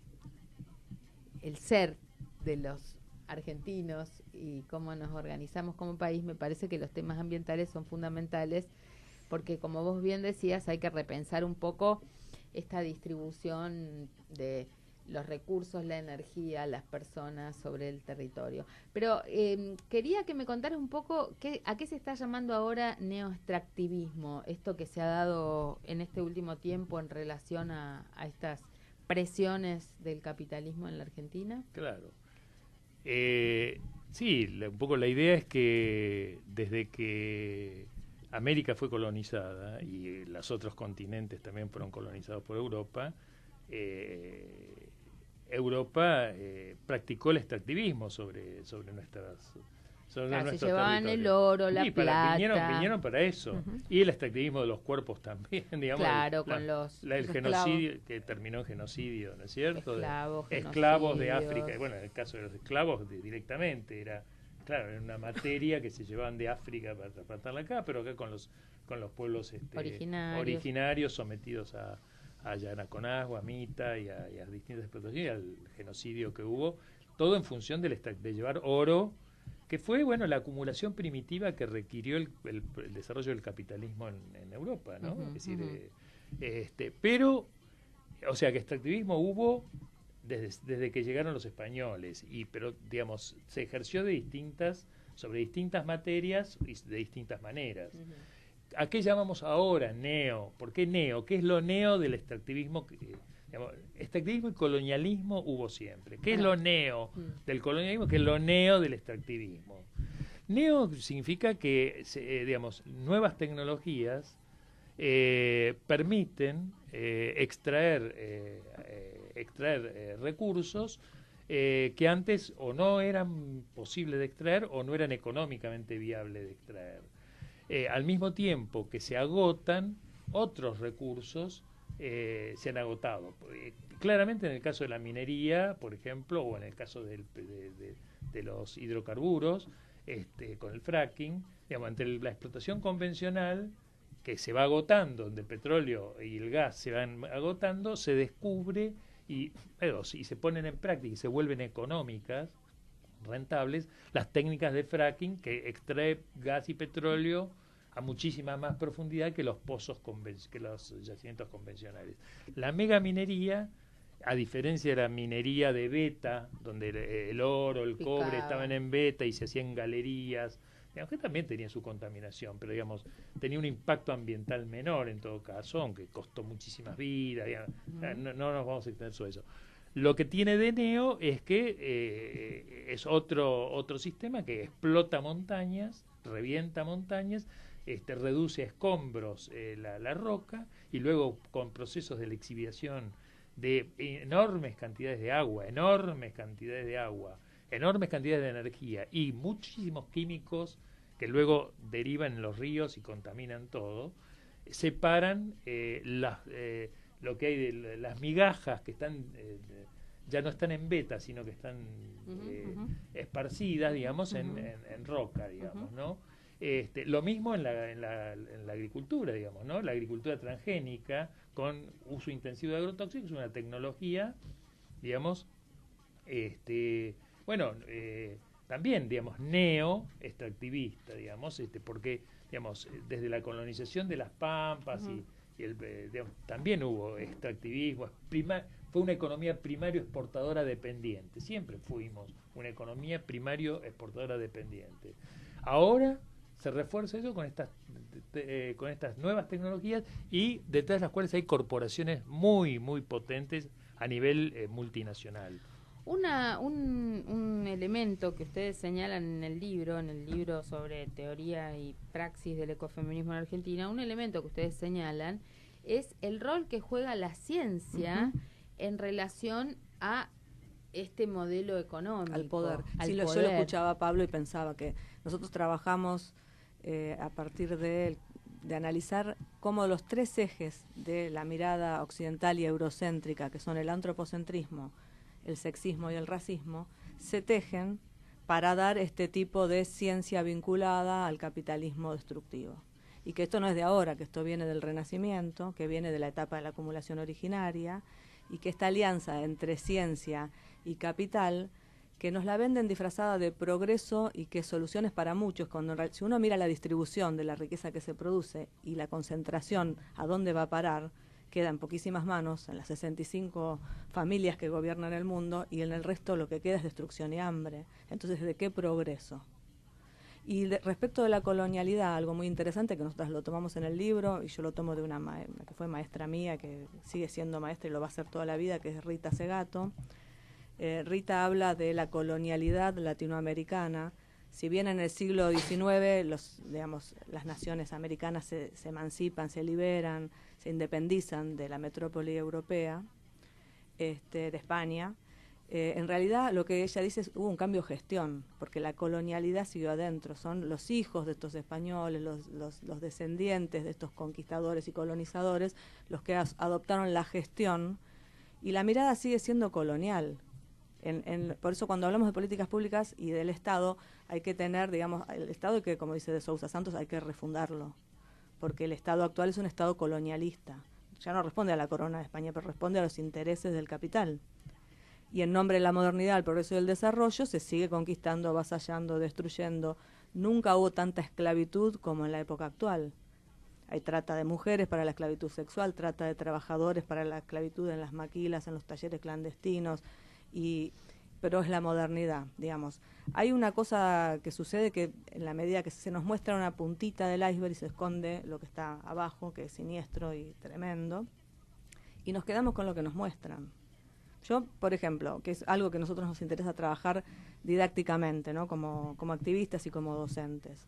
ser de los argentinos y cómo nos organizamos como país, me parece que los temas ambientales son fundamentales porque, como vos bien decías, hay que repensar un poco esta distribución de los recursos, la energía, las personas sobre el territorio. Pero quería que me contaras un poco a qué se está llamando ahora neoextractivismo, esto que se ha dado en este último tiempo en relación a estas presiones del capitalismo en la Argentina. Claro. Sí, un poco la idea es que desde que América fue colonizada y los otros continentes también fueron colonizados por Europa, Europa practicó el extractivismo sobre nuestras... Se llevaban el oro, la plata. Vinieron para eso. Uh-huh. Y el extractivismo de los cuerpos también, digamos. Claro, el genocidio, que terminó en genocidio, ¿no es cierto? Esclavos de África. Bueno, en el caso de los esclavos, directamente, era una materia que se llevaban de África para tratarla acá, pero acá con los pueblos originarios sometidos a Yanaconagua, a Mita y a distintas explotaciones, y al genocidio que hubo, todo en función de llevar oro, que fue la acumulación primitiva que requirió el desarrollo del capitalismo en Europa, ¿no? Uh-huh, es decir, pero, o sea, que extractivismo hubo desde que llegaron los españoles, pero digamos, se ejerció sobre distintas materias y de distintas maneras. Uh-huh. ¿A qué llamamos ahora neo? ¿Por qué neo? ¿Qué es lo neo del extractivismo? Extractivismo y colonialismo hubo siempre. ¿Qué es lo neo del colonialismo? ¿Qué es lo neo del extractivismo? Neo significa que, nuevas tecnologías permiten extraer recursos que antes o no eran posibles de extraer o no eran económicamente viables de extraer. Al mismo tiempo que se agotan otros recursos se han agotado. Claramente en el caso de la minería, por ejemplo, o en el caso de los hidrocarburos, con el fracking, digamos, entre la explotación convencional, que se va agotando, donde el petróleo y el gas se van agotando, se descubre y se ponen en práctica y se vuelven económicas, rentables, las técnicas de fracking que extrae gas y petróleo a muchísima más profundidad que los pozos que los yacimientos convencionales. La megaminería, a diferencia de la minería de beta, donde el oro, el cobre estaban en beta y se hacían galerías, digamos, que también tenía su contaminación, pero digamos tenía un impacto ambiental menor en todo caso, aunque costó muchísimas vidas, digamos, no nos vamos a extender sobre eso. Lo que tiene de neo es que es otro sistema que explota montañas, revienta montañas, reduce a escombros la roca, y luego con procesos de lixiviación de enormes cantidades de agua, enormes cantidades de energía y muchísimos químicos que luego derivan en los ríos y contaminan todo, separan lo que hay de las migajas que están ya no están en beta, sino que están esparcidas, digamos, en roca, digamos, ¿no? Lo mismo en la agricultura, digamos, ¿no? La agricultura transgénica con uso intensivo de agrotóxicos es una tecnología, digamos, también, digamos, neo-extractivista, digamos, porque, digamos, desde la colonización de las pampas digamos, también hubo extractivismo, fue una economía primario exportadora dependiente, siempre fuimos una economía primario exportadora dependiente. Ahora se refuerza eso con estas nuevas tecnologías, y detrás de las cuales hay corporaciones muy, muy potentes a nivel multinacional. Un elemento que ustedes señalan en el libro sobre teoría y praxis del ecofeminismo en Argentina, un elemento que ustedes señalan es el rol que juega la ciencia en relación a este modelo económico. Al poder. Yo lo escuchaba a Pablo y pensaba que nosotros trabajamos a partir de analizar cómo los tres ejes de la mirada occidental y eurocéntrica, que son el antropocentrismo, el sexismo y el racismo, se tejen para dar este tipo de ciencia vinculada al capitalismo destructivo. Y que esto no es de ahora, que esto viene del Renacimiento, que viene de la etapa de la acumulación originaria, y que esta alianza entre ciencia y capital, que nos la venden disfrazada de progreso y que soluciones para muchos, cuando si uno mira la distribución de la riqueza que se produce y la concentración a dónde va a parar, queda en poquísimas manos, en las 65 familias que gobiernan el mundo, y en el resto lo que queda es destrucción y hambre. Entonces, ¿de qué progreso? Y respecto de la colonialidad, algo muy interesante que nosotros lo tomamos en el libro, y yo lo tomo de una que fue maestra mía, que sigue siendo maestra y lo va a ser toda la vida, que es Rita Segato. Rita habla de la colonialidad latinoamericana. Si bien en el siglo XIX las naciones americanas se emancipan, se liberan, se independizan de la metrópoli europea, de España, en realidad lo que ella dice es hubo un cambio de gestión, porque la colonialidad siguió adentro. Son los hijos de estos españoles, los descendientes de estos conquistadores y colonizadores, los que adoptaron la gestión, y la mirada sigue siendo colonial. Por eso cuando hablamos de políticas públicas y del Estado, hay que tener, digamos, el Estado hay que, como dice de Sousa Santos, hay que refundarlo, porque el Estado actual es un Estado colonialista. Ya no responde a la corona de España, pero responde a los intereses del capital. Y en nombre de la modernidad, el progreso y el desarrollo, se sigue conquistando, avasallando, destruyendo. Nunca hubo tanta esclavitud como en la época actual. Hay trata de mujeres para la esclavitud sexual, trata de trabajadores para la esclavitud en las maquilas, en los talleres clandestinos, pero es la modernidad, digamos. Hay una cosa que sucede que en la medida que se nos muestra una puntita del iceberg y se esconde lo que está abajo, que es siniestro y tremendo, y nos quedamos con lo que nos muestran. Yo, por ejemplo, que es algo que a nosotros nos interesa trabajar didácticamente, ¿no? Como activistas y como docentes.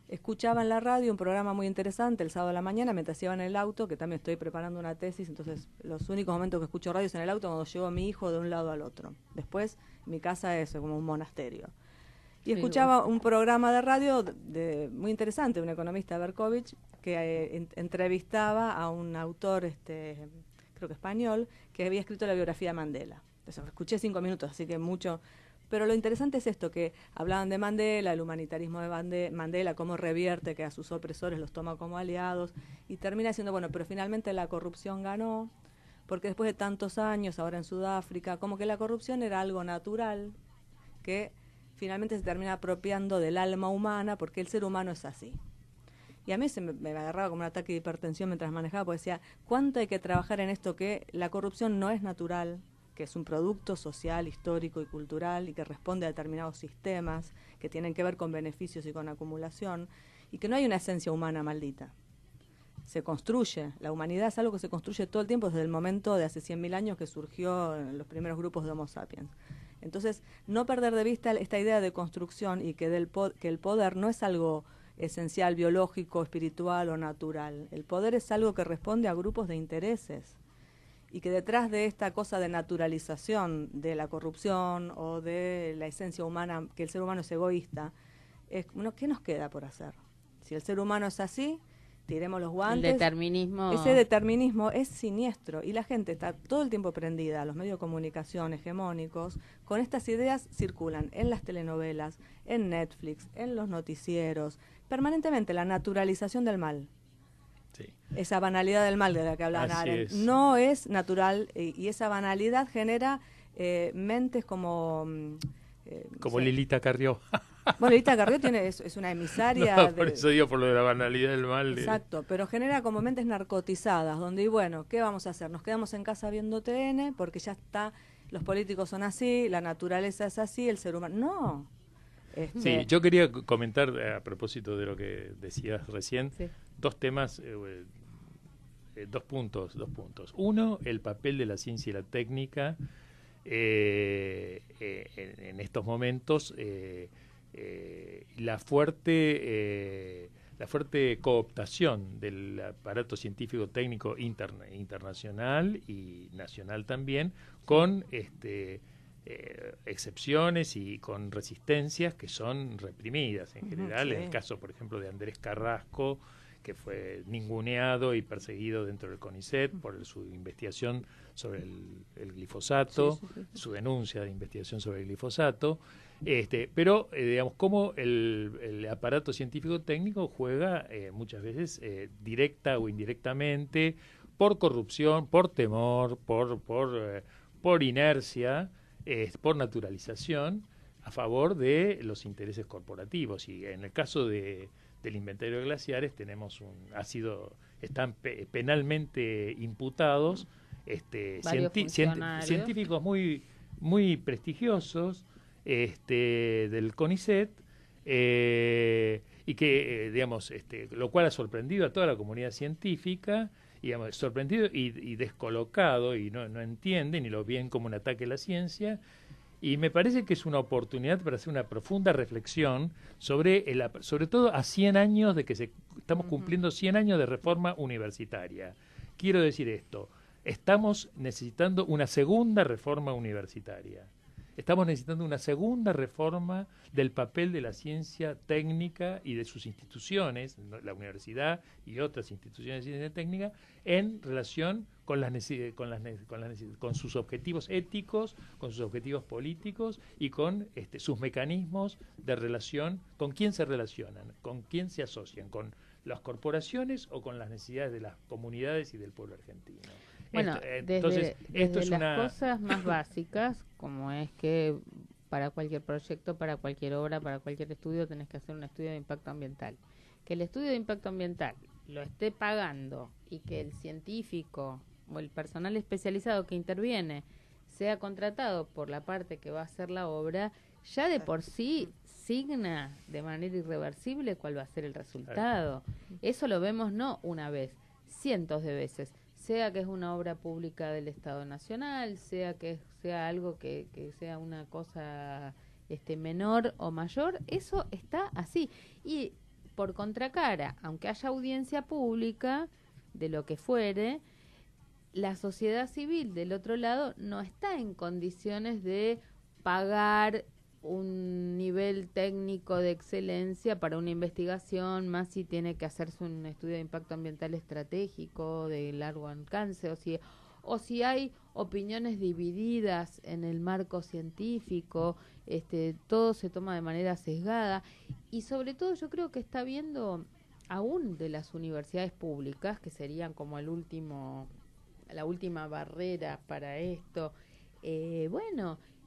Escuchaba en la radio un programa muy interesante el sábado de la mañana mientras iba en el auto, que también estoy preparando una tesis, entonces los únicos momentos que escucho radio es en el auto cuando llevo a mi hijo de un lado al otro. Después mi casa es como un monasterio. Y escuchaba un programa de radio muy interesante, un economista, Berkovich, que entrevistaba a un autor creo que español, que había escrito la biografía de Mandela. Entonces, escuché 5 minutos, así que mucho. Pero lo interesante es esto, que hablaban de Mandela, el humanitarismo de Mandela, cómo revierte, que a sus opresores los toma como aliados, y termina diciendo, bueno, pero finalmente la corrupción ganó, porque después de tantos años, ahora en Sudáfrica, como que la corrupción era algo natural, que finalmente se termina apropiando del alma humana, porque el ser humano es así. Y a mí me agarraba como un ataque de hipertensión mientras manejaba, porque decía, ¿cuánto hay que trabajar en esto que la corrupción no es natural, que es un producto social, histórico y cultural y que responde a determinados sistemas que tienen que ver con beneficios y con acumulación, y que no hay una esencia humana maldita? Se construye, la humanidad es algo que se construye todo el tiempo desde el momento de hace 100.000 años que surgió en los primeros grupos de Homo sapiens. Entonces, no perder de vista esta idea de construcción y que el poder no es algo esencial, biológico, espiritual o natural. El poder es algo que responde a grupos de intereses. Y que detrás de esta cosa de naturalización de la corrupción o de la esencia humana, que el ser humano es egoísta, ¿qué nos queda por hacer? Si el ser humano es así, tiremos los guantes. El determinismo. Ese determinismo es siniestro y la gente está todo el tiempo prendida, los medios de comunicación hegemónicos, con estas ideas circulan en las telenovelas, en Netflix, en los noticieros, permanentemente la naturalización del mal. Sí. Esa banalidad del mal de la que hablaba Arendt no es natural, y esa banalidad genera mentes como Lilita Carrió. Bueno, Lilita Carrió es una emisaria. Por eso digo, por lo de la banalidad del mal. Exacto, pero genera como mentes narcotizadas, donde, y bueno, ¿qué vamos a hacer? Nos quedamos en casa viendo TN porque ya está, los políticos son así, la naturaleza es así, el ser humano. No. Sí, yo quería comentar a propósito de lo que decías recién, sí, dos temas, dos puntos. Uno, el papel de la ciencia y la técnica en estos momentos, la fuerte cooptación del aparato científico técnico internacional y nacional también, con excepciones y con resistencias que son reprimidas en general. Sí. En el caso, por ejemplo, de Andrés Carrasco, que fue ninguneado y perseguido dentro del CONICET por su investigación sobre el glifosato, su denuncia de investigación sobre el glifosato, pero digamos, cómo el aparato científico técnico juega muchas veces directa o indirectamente, por corrupción, por temor, por inercia, por naturalización, a favor de los intereses corporativos. Y en el caso del inventario de glaciares tenemos están penalmente imputados científicos muy muy prestigiosos del CONICET, y que digamos, lo cual ha sorprendido a toda la comunidad científica, digamos, sorprendido y descolocado, y no entienden y lo ven como un ataque a la ciencia. Y me parece que es una oportunidad para hacer una profunda reflexión sobre todo a 100 años de que estamos cumpliendo 100 años de reforma universitaria. Quiero decir esto, estamos necesitando una segunda reforma universitaria. Estamos necesitando una segunda reforma del papel de la ciencia técnica y de sus instituciones, la universidad y otras instituciones de ciencia técnica, en relación con con sus objetivos éticos, con sus objetivos políticos y con sus mecanismos de relación, con quién se relacionan, con quién se asocian, con las corporaciones o con las necesidades de las comunidades y del pueblo argentino. Bueno, Entonces, esto es las cosas más básicas, como es que para cualquier proyecto, para cualquier obra, para cualquier estudio, tenés que hacer un estudio de impacto ambiental. Que el estudio de impacto ambiental lo esté pagando y que el científico o el personal especializado que interviene sea contratado por la parte que va a hacer la obra, ya de por sí signa de manera irreversible cuál va a ser el resultado. Eso lo vemos no una vez, cientos de veces. Sea que es una obra pública del Estado Nacional, sea que sea algo que sea una cosa menor o mayor, eso está así. Y por contracara, aunque haya audiencia pública de lo que fuere, la sociedad civil del otro lado no está en condiciones de pagar un nivel técnico de excelencia para una investigación, más si tiene que hacerse un estudio de impacto ambiental estratégico de largo alcance, o si hay opiniones divididas en el marco científico, todo se toma de manera sesgada, y sobre todo yo creo que está habiendo, aún de las universidades públicas, que serían como la última barrera para esto,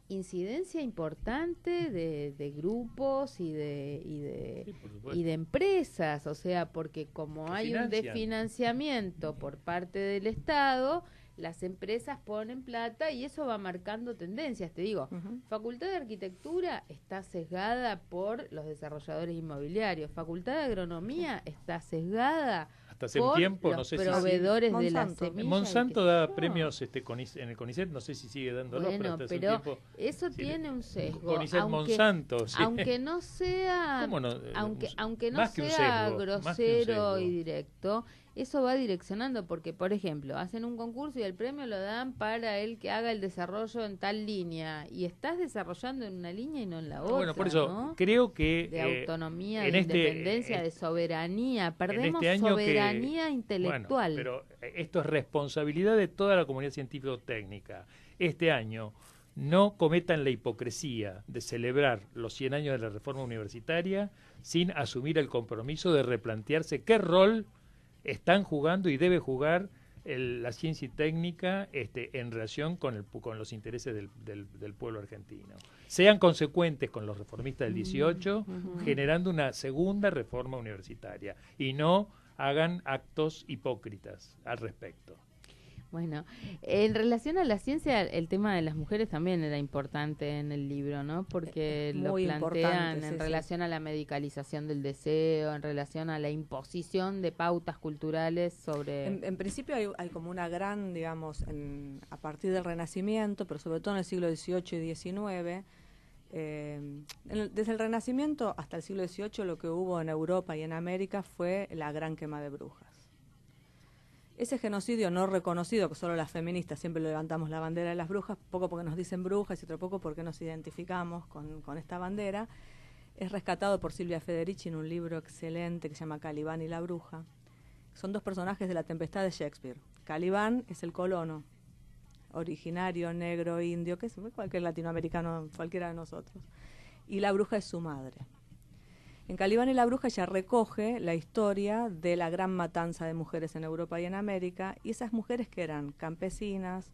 incidencia importante de grupos y de empresas, o sea, porque como hay un desfinanciamiento por parte del Estado, las empresas ponen plata y eso va marcando tendencias. Te digo, Facultad de Arquitectura está sesgada por los desarrolladores inmobiliarios, Facultad de Agronomía está sesgada hasta hace por un tiempo, los no sé proveedores si de las semillas. Monsanto da premios en el CONICET, no sé si sigue dándolo, Bueno, pero hasta pero hace un tiempo, eso tiene un sesgo. CONICET Monsanto, sí. Aunque no sea, ¿Cómo no? aunque no Más que un sea sesgo, grosero más que un sesgo. y directo, eso va direccionando, porque, por ejemplo, hacen un concurso y el premio lo dan para el que haga el desarrollo en tal línea, y estás desarrollando en una línea y no en la otra. Bueno, por eso ¿no? creo que de autonomía, en de independencia, de soberanía. Perdemos soberanía intelectual. Bueno, pero esto es responsabilidad de toda la comunidad científico-técnica. Este año no cometan la hipocresía de celebrar los 100 años de la reforma universitaria sin asumir el compromiso de replantearse qué rol están jugando y debe jugar la ciencia y técnica en relación con los intereses del pueblo argentino. Sean consecuentes con los reformistas del 18, generando una segunda reforma universitaria, y no hagan actos hipócritas al respecto. Bueno, en relación a la ciencia, el tema de las mujeres también era importante en el libro, ¿no? Porque lo plantean en relación a la medicalización del deseo, en relación a la imposición de pautas culturales sobre... En principio hay como una gran, digamos, a partir del Renacimiento, pero sobre todo en el siglo XVIII y XIX, desde el Renacimiento hasta el siglo XVIII lo que hubo en Europa y en América fue la gran quema de brujas. Ese genocidio no reconocido, que solo las feministas siempre levantamos la bandera de las brujas, poco porque nos dicen brujas y otro poco porque nos identificamos con esta bandera, es rescatado por Silvia Federici en un libro excelente que se llama Calibán y la bruja. Son dos personajes de La Tempestad de Shakespeare. Calibán es el colono, originario, negro, indio, que es cualquier latinoamericano, cualquiera de nosotros. Y la bruja es su madre. En Calibán y la bruja ella recoge la historia de la gran matanza de mujeres en Europa y en América, y esas mujeres que eran campesinas,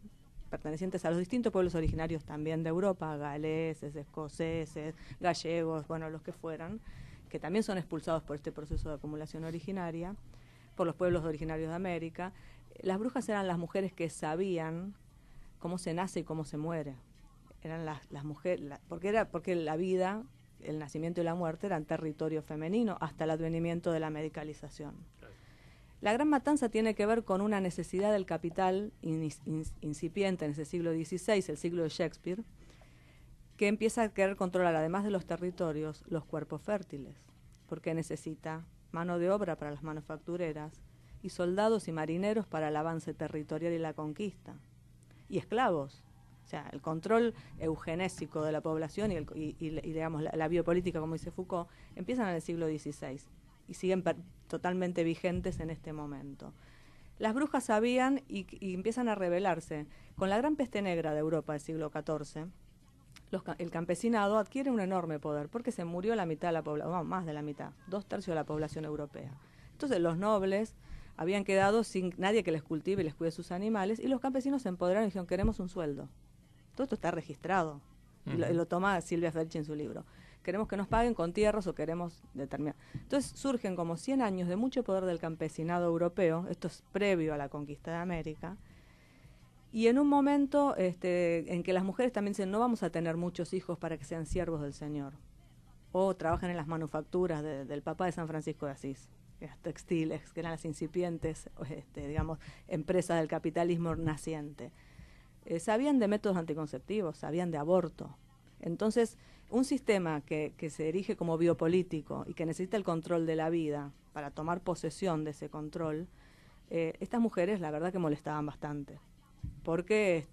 pertenecientes a los distintos pueblos originarios también de Europa, galeses, escoceses, gallegos, bueno, los que fueran, que también son expulsados por este proceso de acumulación originaria, por los pueblos originarios de América. Las brujas eran las mujeres que sabían cómo se nace y cómo se muere. Eran las mujeres, porque la vida, el nacimiento y la muerte eran territorio femenino hasta el advenimiento de la medicalización. La gran matanza tiene que ver con una necesidad del capital incipiente en ese siglo XVI, el siglo de Shakespeare, que empieza a querer controlar, además de los territorios, los cuerpos fértiles, porque necesita mano de obra para las manufactureras y soldados y marineros para el avance territorial y la conquista, y esclavos. O sea, el control eugenésico de la población y digamos, la biopolítica, como dice Foucault, empiezan en el siglo XVI y siguen totalmente vigentes en este momento. Las brujas sabían y empiezan a rebelarse. Con la gran peste negra de Europa del siglo XIV, el campesinado adquiere un enorme poder porque se murió la mitad de la población, más de la mitad, 2/3 de la población europea. Entonces los nobles habían quedado sin nadie que les cultive y les cuide sus animales, y los campesinos se empoderaron y dijeron: queremos un sueldo. Todo esto está registrado, y lo toma Silvia Federici en su libro. Queremos que nos paguen con tierras o queremos determinar. Entonces surgen como 100 años de mucho poder del campesinado europeo, esto es previo a la conquista de América, y en un momento en que las mujeres también dicen: no vamos a tener muchos hijos para que sean siervos del Señor, o trabajan en las manufacturas del Papa de San Francisco de Asís, las textiles, que eran las incipientes digamos, empresas del capitalismo naciente. Sabían de métodos anticonceptivos, sabían de aborto. Entonces, un sistema que se erige como biopolítico y que necesita el control de la vida para tomar posesión de ese control, estas mujeres la verdad que molestaban bastante, porque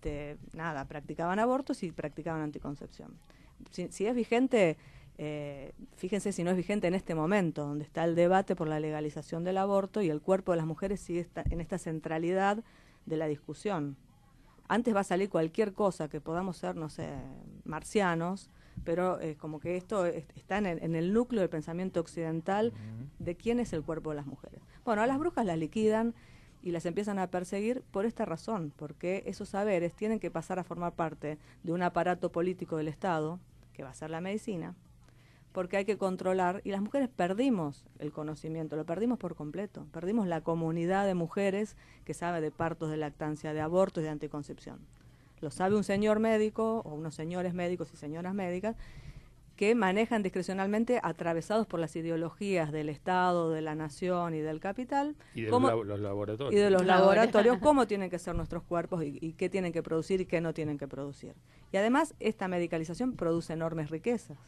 practicaban abortos y practicaban anticoncepción. Si es vigente, fíjense si no es vigente en este momento, donde está el debate por la legalización del aborto y el cuerpo de las mujeres sigue en esta centralidad de la discusión. Antes va a salir cualquier cosa que podamos ser, no sé, marcianos, pero como que esto está en el núcleo del pensamiento occidental de quién es el cuerpo de las mujeres. Bueno, a las brujas las liquidan y las empiezan a perseguir por esta razón, porque esos saberes tienen que pasar a formar parte de un aparato político del Estado, que va a ser la medicina, porque hay que controlar, y las mujeres perdimos el conocimiento, lo perdimos por completo, perdimos la comunidad de mujeres que sabe de partos, de lactancia, de abortos y de anticoncepción. Lo sabe un señor médico, o unos señores médicos y señoras médicas, que manejan discrecionalmente, atravesados por las ideologías del Estado, de la nación y del capital. Y de los laboratorios. Y de los laboratorios, cómo tienen que ser nuestros cuerpos y qué tienen que producir y qué no tienen que producir. Y además, esta medicalización produce enormes riquezas.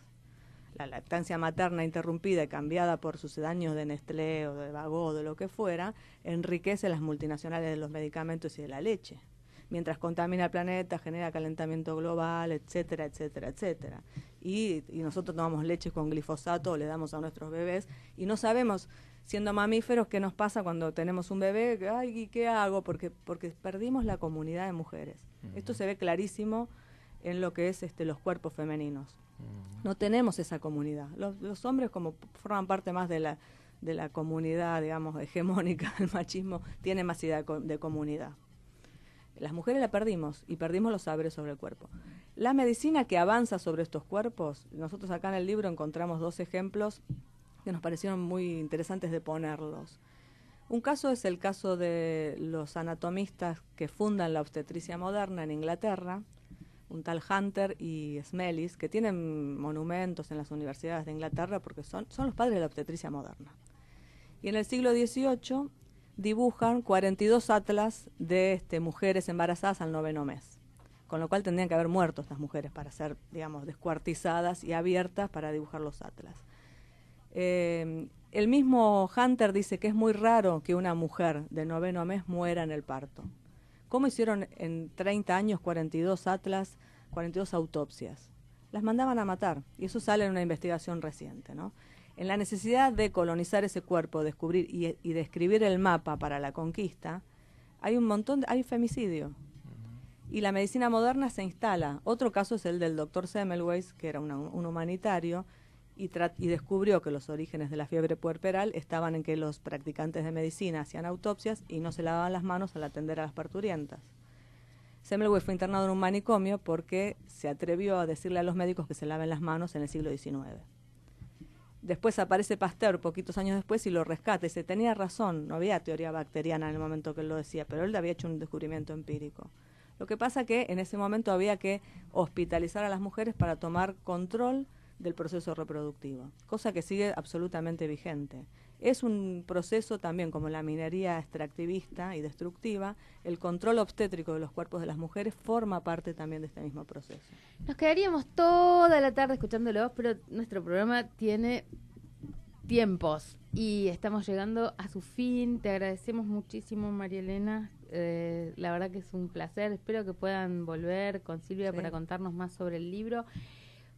La lactancia materna interrumpida y cambiada por sucedáneos de Nestlé o de Bagó o de lo que fuera, enriquece las multinacionales de los medicamentos y de la leche, mientras contamina el planeta, genera calentamiento global, etcétera, etcétera, etcétera. Y nosotros tomamos leche con glifosato o le damos a nuestros bebés y no sabemos, siendo mamíferos, qué nos pasa cuando tenemos un bebé, ay, ¿qué hago? Porque perdimos la comunidad de mujeres. Esto se ve clarísimo en lo que es los cuerpos femeninos. No tenemos esa comunidad. Los hombres, como forman parte más de la comunidad, digamos, hegemónica, el machismo tiene más idea de comunidad. Las mujeres la perdimos y perdimos los saberes sobre el cuerpo. La medicina que avanza sobre estos cuerpos, nosotros acá en el libro encontramos 2 ejemplos que nos parecieron muy interesantes de ponerlos. Un caso es el caso de los anatomistas que fundan la obstetricia moderna en Inglaterra, un tal Hunter y Smellis, que tienen monumentos en las universidades de Inglaterra porque son los padres de la obstetricia moderna. Y en el siglo XVIII dibujan 42 atlas de mujeres embarazadas al 9º mes, con lo cual tendrían que haber muerto estas mujeres para ser, digamos, descuartizadas y abiertas para dibujar los atlas. El mismo Hunter dice que es muy raro que una mujer de 9º mes muera en el parto. ¿Cómo hicieron en 30 años 42 atlas, 42 autopsias? Las mandaban a matar, y eso sale en una investigación reciente, ¿no? En la necesidad de colonizar ese cuerpo, descubrir y describir el mapa para la conquista, hay femicidio. Y la medicina moderna se instala. Otro caso es el del doctor Semmelweis, que era un humanitario, y descubrió que los orígenes de la fiebre puerperal estaban en que los practicantes de medicina hacían autopsias y no se lavaban las manos al atender a las parturientas. Semmelweis fue internado en un manicomio porque se atrevió a decirle a los médicos que se laven las manos en el siglo XIX. Después aparece Pasteur, poquitos años después, y lo rescata. Y dice, tenía razón, no había teoría bacteriana en el momento que él lo decía, pero él había hecho un descubrimiento empírico. Lo que pasa que en ese momento había que hospitalizar a las mujeres para tomar control del proceso reproductivo, cosa que sigue absolutamente vigente. Es un proceso también como la minería extractivista y destructiva. El control obstétrico de los cuerpos de las mujeres forma parte también de este mismo proceso. Nos quedaríamos toda la tarde escuchándolos, pero nuestro programa tiene tiempos y estamos llegando a su fin. Te agradecemos muchísimo, María Elena. La verdad que es un placer. Espero que puedan volver con Silvia para contarnos más sobre el libro.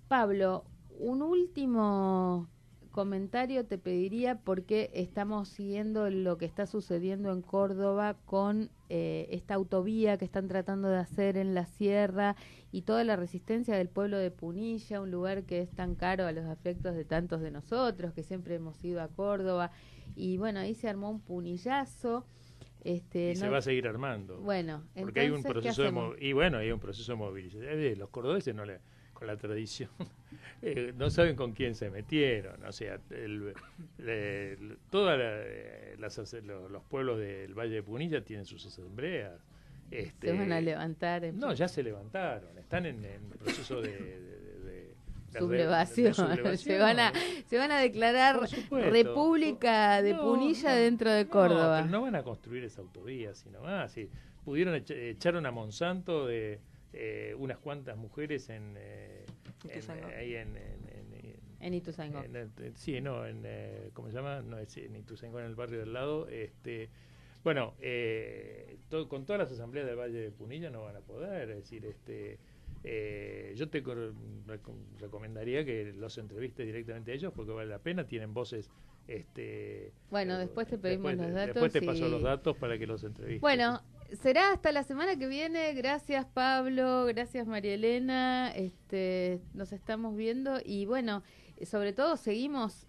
Pablo, un último comentario te pediría, porque estamos siguiendo lo que está sucediendo en Córdoba con esta autovía que están tratando de hacer en la sierra y toda la resistencia del pueblo de Punilla, un lugar que es tan caro a los afectos de tantos de nosotros que siempre hemos ido a Córdoba, y bueno, ahí se armó un punillazo. Y se va a seguir armando. Bueno, porque hay un proceso hay un proceso de movilización. Los cordobeses con la tradición no saben con quién se metieron. O sea, los pueblos del Valle de Punilla tienen sus asambleas. Se van a levantar. No, ya se levantaron. Están en proceso de sublevación. Se van a declarar República de Punilla dentro de Córdoba. Pero no van a construir esa autovía, sino más. Si pudieron echaron a Monsanto de unas cuantas mujeres en Ituzaingó. ¿Cómo se llama? No es en Ituzaingó, en el barrio del lado. Con todas las asambleas del Valle de Punilla no van a poder. Es decir, yo te recomendaría que los entrevistes directamente a ellos, porque vale la pena, tienen voces. Bueno, después te pedimos los datos. Después te paso los datos para que los entrevistes. Bueno, será hasta la semana que viene. Gracias, Pablo. Gracias, María Elena. Nos estamos viendo. Y bueno, sobre todo seguimos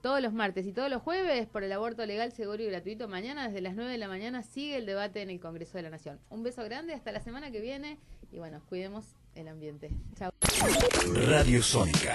todos los martes y todos los jueves por el aborto legal, seguro y gratuito. Mañana, desde las 9 de la mañana, sigue el debate en el Congreso de la Nación. Un beso grande. Hasta la semana que viene. Y bueno, cuidemos el ambiente. Chao. Radio Sónica.